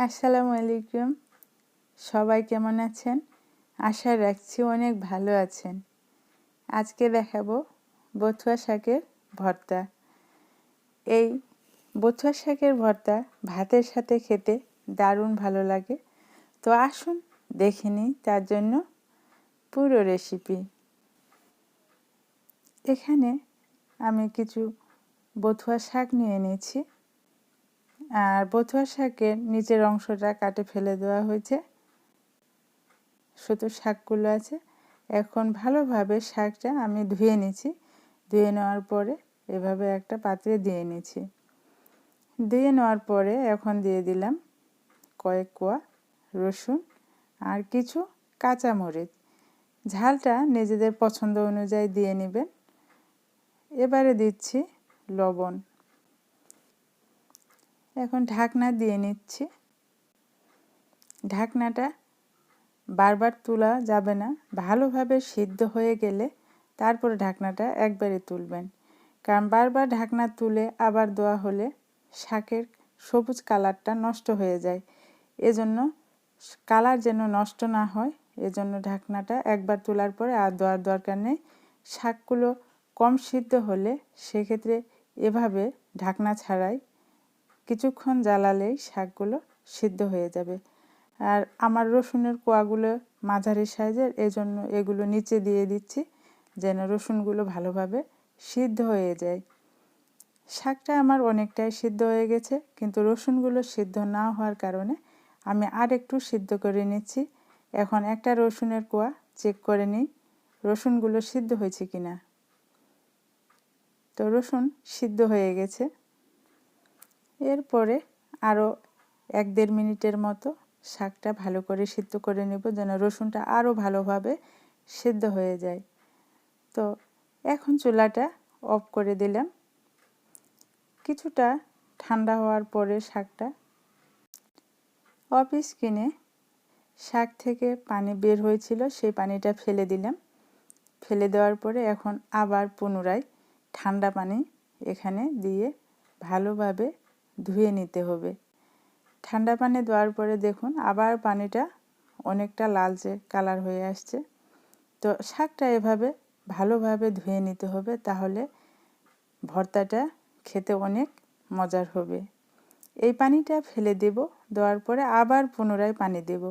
আসসালামু আলাইকুম। সবাই কেমন আছেন? আশা রাখছি অনেক ভালো আছেন। আজকে দেখাবো বথুয়া শাকের ভর্তা। এই বথুয়া শাকের ভর্তা ভাতের সাথে খেতে দারুণ ভালো লাগে। তো আসুন দেখে নিই তার জন্য পুরো রেসিপি। এখানে আমি কিছু বথুয়া শাক নিয়ে নিয়েছি। আর বথুয়া শাকের নিচের অংশটা কাটে ফেলে দেওয়া হয়েছে, শুধু শাকগুলো আছে। এখন ভালোভাবে শাকটা আমি ধুয়ে নিয়েছি। ধুয়ে নেওয়ার পরে এভাবে একটা পাত্রে দিয়ে নিয়েছি। দিয়ে নেওয়ার পরে এখন দিয়ে দিলাম কয়েক কোয়া রসুন আর কিছু কাঁচামরিচ। ঝালটা নিজেদের পছন্দ অনুযায়ী দিয়ে নেবেন। এবারে দিচ্ছি লবণ। এখন ঢাকনা দিয়ে নিচ্ছি। ঢাকনাটা বারবার তোলা যাবে না, ভালোভাবে সিদ্ধ হয়ে গেলে তারপরে ঢাকনাটা একবারে তুলবেন। কারণ বারবার ঢাকনা তুলে আবার দেওয়া হলে শাকের সবুজ কালারটা নষ্ট হয়ে যায়। এজন্য কালার যেন নষ্ট না হয়, এজন্য ঢাকনাটা একবার তোলার পরে আর দেওয়ার দরকার নেই। শাকগুলো কম সিদ্ধ হলে সেক্ষেত্রে এভাবে ঢাকনা ছাড়াই কিছুক্ষণ জ্বালালেই শাকগুলো সিদ্ধ হয়ে যাবে। আর আমার রসুনের কোয়াগুলো মাঝারি সাইজের, এজন্য এগুলো নিচে দিয়ে দিচ্ছি যেন রসুনগুলো ভালোভাবে সিদ্ধ হয়ে যায়। শাকটা আমার অনেকটাই সিদ্ধ হয়ে গেছে, কিন্তু রসুনগুলো সিদ্ধ না হওয়ার কারণে আমি আর একটু সিদ্ধ করে নিচ্ছি। এখন একটা রসুনের কোয়া চেক করে নিই রসুনগুলো সিদ্ধ হয়েছে কিনা। তো রসুন সিদ্ধ হয়ে গেছে। এরপরে আরও 1-1.5 মিনিটের মতো শাকটা ভালো করে সিদ্ধ করে নেব যেন রসুনটা আরও ভালোভাবে সিদ্ধ হয়ে যায়। তো এখন চুলাটা অফ করে দিলাম। কিছুটা ঠান্ডা হওয়ার পরে শাকটা অফ স্ক্রিনে শাক থেকে পানি বের হয়েছিল, সেই পানিটা ফেলে দিলাম। ফেলে দেওয়ার পরে এখন আবার পুনরায় ঠান্ডা পানি এখানে দিয়ে ভালোভাবে ধুয়ে নিতে হবে। ঠান্ডা পানি দেওয়ার পরে দেখুন আবার পানিটা অনেকটা লালচে কালার হয়ে আসছে। তো শাকটা এভাবে ভালোভাবে ধুয়ে নিতে হবে, তাহলে ভর্তাটা খেতে অনেক মজার হবে। এই পানিটা ফেলে দেব, দেওয়ার পরে আবার পুনরায় পানি দেব।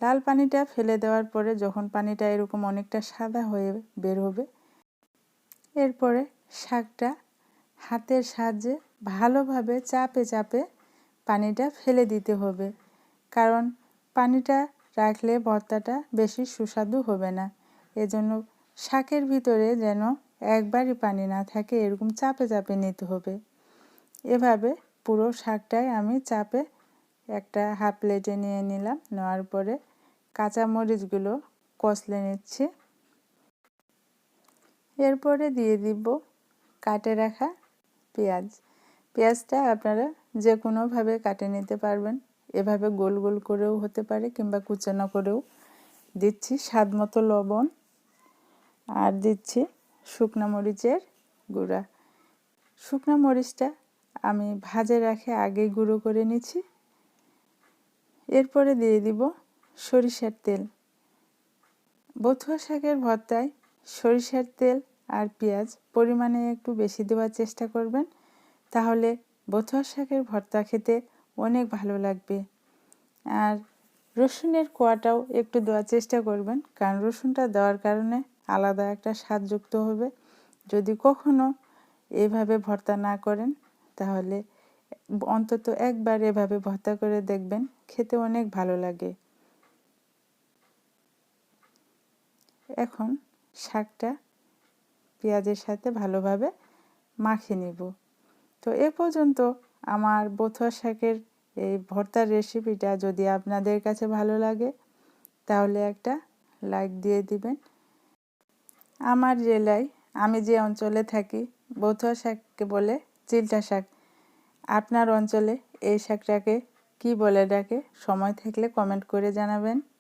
লাল পানিটা ফেলে দেওয়ার পরে যখন পানিটা এরকম অনেকটা সাদা হয়ে বের হবে, এরপরে শাকটা হাতের সাহায্যে ভালোভাবে চাপে চাপে পানিটা ফেলে দিতে হবে। কারণ পানিটা রাখলে ভর্তাটা বেশি সুস্বাদু হবে না। এজন্য শাকের ভিতরে যেন একবারই পানি না থাকে, এরকম চাপে চাপে নিতে হবে। এভাবে পুরো শাকটাই আমি চাপে একটা হাফ প্লেটে নিয়ে নিলাম। নেওয়ার পরে কাঁচামরিচগুলো কষলে নিচ্ছি। এরপরে দিয়ে দিব কাটে রাখা পেঁয়াজ। পেঁয়াজটা আপনারা যে কোনোভাবে কাটে নিতে পারবেন, এভাবে গোল গোল করেও হতে পারে কিংবা কুচানো করেও। দিচ্ছি স্বাদ মতো লবণ আর দিচ্ছি শুকনো মরিচের গুঁড়া। শুকনো মরিচটা আমি ভাজে রাখে আগেই গুঁড়ো করে নিচ্ছি। এরপরে দিয়ে দিব সরিষার তেল। বথুয়া শাকের ভর্তায় সরিষার তেল আর পেঁয়াজ পরিমাণে একটু বেশি দেওয়ার চেষ্টা করবেন, তাহলে বথুয়া শাকের ভর্তা খেতে অনেক ভালো লাগবে। আর রসুনের কোয়াটাও একটু দেওয়ার চেষ্টা করবেন, কারণ রসুনটা দেওয়ার কারণে আলাদা একটা স্বাদ যুক্ত হবে। যদি কখনো এভাবে ভর্তা না করেন, তাহলে অন্তত একবার এভাবে ভর্তা করে দেখবেন, খেতে অনেক ভালো লাগে। এখন শাকটা পেঁয়াজের সাথে ভালোভাবে মাখিয়ে নিব। তো এ পর্যন্ত আমার বথুয়া শাকের এই ভর্তার রেসিপিটা যদি আপনাদের কাছে ভালো লাগে, তাহলে একটা লাইক দিয়ে দিবেন। আমার জেলায়, আমি যে অঞ্চলে থাকি, বথুয়া শাককে বলে চিলটা শাক। আপনার অঞ্চলে এই শাকটাকে কি বলে ডাকে? সময় থাকলে কমেন্ট করে জানাবেন।